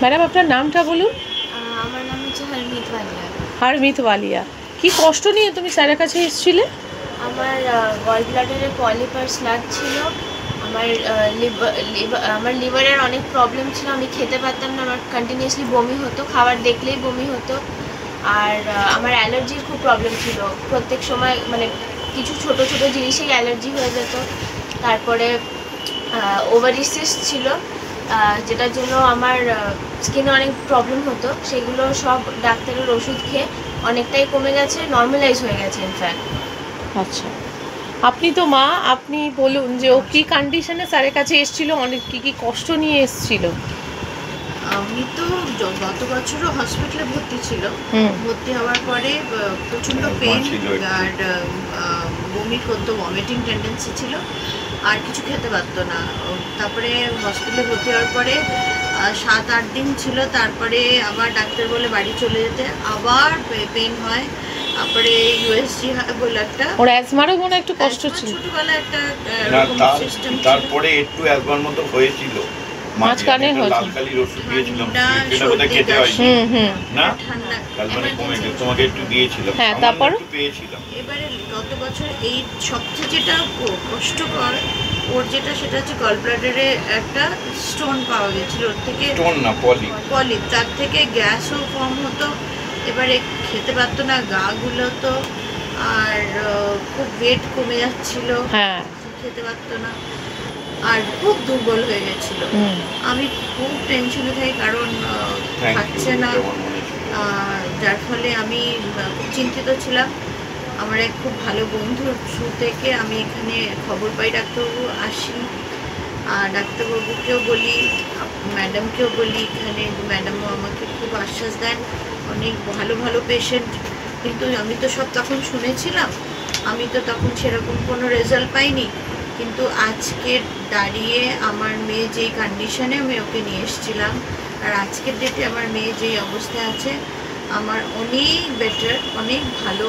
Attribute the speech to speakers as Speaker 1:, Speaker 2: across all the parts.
Speaker 1: Madam আপনার নামটা বলুন।
Speaker 2: আমার নাম হচ্ছে হারমিত ওয়ালিয়া।
Speaker 1: হারমিত ওয়ালিয়া, কি কষ্ট নিয়ে তুমি স্যারের কাছে এসেছিলে?
Speaker 2: আমার গল ব্লাডারে পলিপ আর স্লাগ ছিল। আমার লিভারের অনেক প্রবলেম ছিল, আমি খেতে পারতাম না, আমার কন্টিনিউয়াসলি বমি হতো, খাবার দেখলেই বমি হতো। আর আমার অ্যালার্জির খুব প্রবলেম ছিল, প্রত্যেক সময় মানে কিছু ছোট ছোট জিনিসেই অ্যালার্জি হয়ে যেত। তারপরে ওভারি সিস্ট ছিল, যেটার জন্য আমার স্কিনে অনেক প্রবলেম হতো। সেগুলো সব ডাক্তারের ওষুধ খেয়ে অনেকটাই কমে গেছে, নর্মালাইজ হয়ে গেছে ইনফ্যাক্ট।
Speaker 1: আচ্ছা, আপনি তো মা, আপনি বলুন যে ও কি কন্ডিশনে স্যারের কাছে এসেছিল, অনেক কি কষ্ট নিয়ে এসেছিল?
Speaker 3: আমি তো গত বছরও হসপিটালে ভর্তি ছিল। ভর্তি হওয়ার পরে প্রচণ্ড পেন আর বমি করতো, ভমিটিং টেন্ডেন্সি ছিল, আর কিছু খেতে পারতো না। তারপরে হসপিটালে ভর্তি হওয়ার পরে 7-8 দিন ছিল, তারপরে আবার ডাক্তার বলে বাড়ি চলে যেতে, আবার পেন হয়। তারপরে ইউএসজি বলে একটা,
Speaker 1: ওর অ্যাজমারও মনে একটু কষ্ট ছিল,
Speaker 3: ছোটবেলায় একটা সিস্টেম।
Speaker 4: তারপরে একটু অ্যাজমার মতো হয়েছিল,
Speaker 1: মাঝখানে
Speaker 4: লাল কালির ওষুধ দিয়েছিলাম, সেটা বোধহয় খেতে হয়নি না, মানে কমে গেছে, তোমাকে একটু দিয়েছিলাম,
Speaker 1: হ্যাঁ, তারপর
Speaker 4: পেয়েছিলাম।
Speaker 3: এবারে গত বছর এই সবচেয়ে যেটা কষ্টকর ওর যেটা, সেটা হচ্ছে গল ব্লাডারে একটা স্টোন পাওয়া গেছিল, ওর থেকে
Speaker 4: স্টোন না পলিপ,
Speaker 3: তার থেকে গ্যাসও ফর্ম হতো। এবারে খেতে পারতো না, গা গুলোতো, আর খুব ওয়েট কমে যাচ্ছিল, খেতে পারতো না, আর খুব দুর্বল হয়ে গেছিল। আমি খুব টেনশনে থাকি, কারণ খাচ্ছে না, যার ফলে আমি খুব চিন্তিত ছিলাম। আমার এক খুব ভালো বন্ধুর থ্রু থেকে আমি এখানে খবর পাই, ডাক্তারবাবু আসি, আর ডাক্তারবাবুকেও বলি, ম্যাডামকেও বলি এখানে, ম্যাডামও আমাকে খুব আশ্বাস দেন, অনেক ভালো ভালো পেশেন্ট। কিন্তু আমি তো সব তখন শুনেছিলাম, আমি তো তখন সেরকম কোনো রেজাল্ট পাইনি। কিন্তু আজকে দাঁড়িয়ে আমার মেয়ে যেই কন্ডিশনে, আমি ওকে নিয়ে এসেছিলাম, আর আজকের ডেটে আমার মেয়ে যেই অবস্থায় আছে, আমার অনেক বেটার, অনেক ভালো।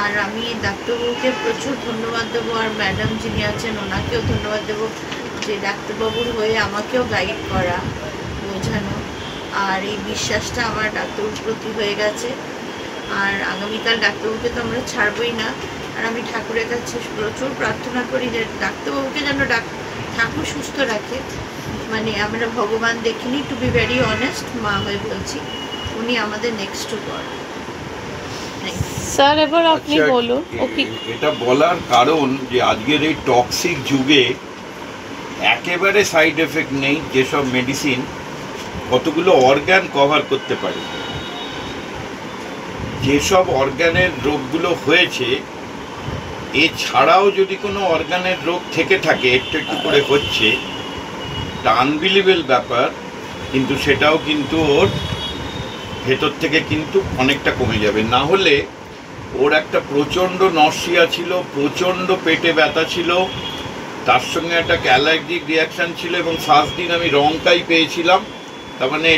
Speaker 3: আর আমি ডাক্তারবাবুকে প্রচুর ধন্যবাদ দেবো, আর ম্যাডাম যিনি আছেন ওনাকেও ধন্যবাদ দেবো, যে ডাক্তারবাবুর হয়ে আমাকেও গাইড করা, বোঝানো, আর এই বিশ্বাসটা আমার ডাক্তারবাবুর প্রতি হয়ে গেছে। আর আগামীকাল ডাক্তারবাবুকে তো আমরা ছাড়বই না, আর আমি ঠাকুরের কাছে প্রচুর প্রার্থনা করি যে ডাক্তারবাবুকে যেন ঠাকুর সুস্থ রাখে। মানে আমরা ভগবান দেখিনি, টু বি ভেরি অনেস্ট, মা হয়ে বলছি, উনি আমাদের নেক্সট টু গড।
Speaker 1: স্যার এবার আপনি বলুন।
Speaker 4: এটা বলার কারণ যে আজকের এই টক্সিক যুগে একেবারে সাইড এফেক্ট নেই, যেসব মেডিসিন কতগুলো অর্গান কভার করতে পারে, যেসব অর্গানের রোগগুলো হয়েছে, এছাড়াও যদি কোনো অর্গানের রোগ থেকে থাকে, একটু একটু করে হচ্ছে, এটা আনবিলিভেবল ব্যাপার, কিন্তু সেটাও কিন্তু ওর ভেতর থেকে কিন্তু অনেকটা কমে যাবে। না হলে ওর একটা প্রচণ্ড নরসিয়া ছিল, প্রচণ্ড পেটে ব্যথা ছিল, তার সঙ্গে একটা অ্যালার্জিক রিয়াকশান ছিল, এবং ফার্স্ট দিন আমি রংটাই পেয়েছিলাম, তার মানে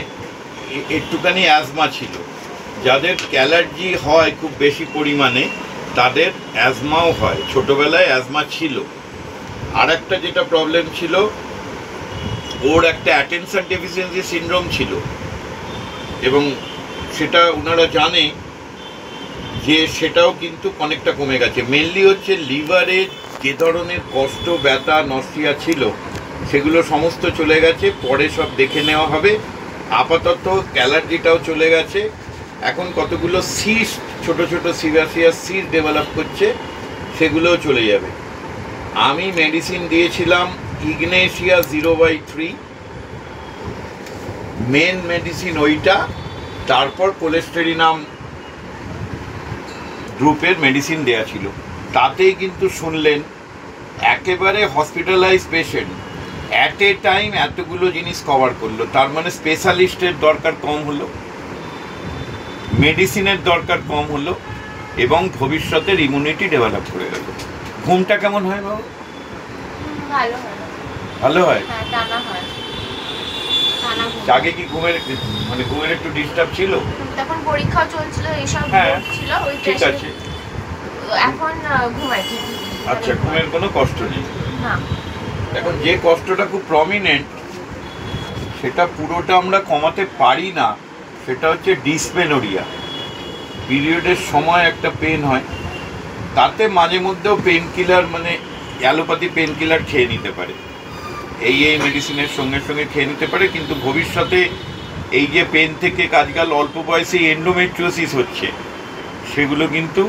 Speaker 4: একটুখানি অ্যাজমা ছিল। যাদের অ্যালার্জি হয় খুব বেশি পরিমাণে, তাদের অ্যাজমাও হয়, ছোটোবেলায় অ্যাজমা ছিল। আর একটা যেটা প্রবলেম ছিল, ওর একটা অ্যাটেনশন ডেফিসিয়েন্সি সিনড্রোম ছিল, এবং সেটা ওনারা জানে যে সেটাও কিন্তু অনেকটা কমে গেছে। মেনলি হচ্ছে লিভারে যে ধরনের কষ্ট, ব্যথা, নরসিয়া ছিল, সেগুলো সমস্ত চলে গেছে, পরে সব দেখে নেওয়া হবে। আপাতত অ্যালার্জিটাও চলে গেছে, এখন কতগুলো সিস্ট, ছোট ছোট সিভাসিয়াস সিস্ট ডেভেলপ করছে, সেগুলোও চলে যাবে। আমি মেডিসিন দিয়েছিলাম ইগনেশিয়া 0/3, মেন মেডিসিন ওইটা, তারপর কোলেস্টেরিনাম গ্রুপের মেডিসিন দেয়া ছিল। তাতেই কিন্তু শুনলেন একেবারে hospitalise patient at a time এতগুলো জিনিস কভার করলো, তার মানে স্পেশালিস্টের দরকার কম হলো, মেডিসিনের দরকার কম হলো, এবং ভবিষ্যতের ইমিউনিটি ডেভেলপ করে গেল। ঘুমটা কেমন হয় বাবু?
Speaker 2: ভালো হয়।
Speaker 4: ভালো হয়?
Speaker 2: হ্যাঁ, টানা হয়।
Speaker 4: আগে কি ঘুমের একটু ডিস্টার্ব ছিল?
Speaker 2: তখন পরীক্ষা চলছিল, এইসব ছিল, ওই
Speaker 4: ঠিক আছে।
Speaker 2: এখন ঘুমাই ঠিক।
Speaker 4: আচ্ছা, ঘুমের কোনো কষ্ট নেই
Speaker 2: না।
Speaker 4: এখন যে কষ্টটা খুব প্রমিনেন্ট, সেটা পুরোটা আমরা কমাতে পারি না, সেটা হচ্ছে ডিসমেনোরিয়া। পিরিয়ডের সময় একটা পেন হয়, তাতে মাঝে মধ্যেও পেন কিলার মানে অ্যালোপ্যাথি পেন কিলার খেয়ে নিতে পারে, এই মেডিসিনের সঙ্গে সঙ্গে খেয়ে নিতে পারে, কিন্তু ভবিষ্যতে এই যে পেন থেকে আজকাল অল্প বয়সে এন্ডোমেট্রিওসিস হচ্ছে, সেগুলো কিন্তু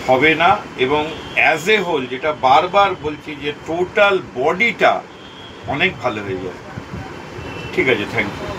Speaker 4: হবে না। এবং অ্যাজ এ হোল, যেটা বারবার বলছি, যে টোটাল বডিটা অনেক ভালো হয়ে যায়। ঠিক আছে, থ্যাংক ইউ।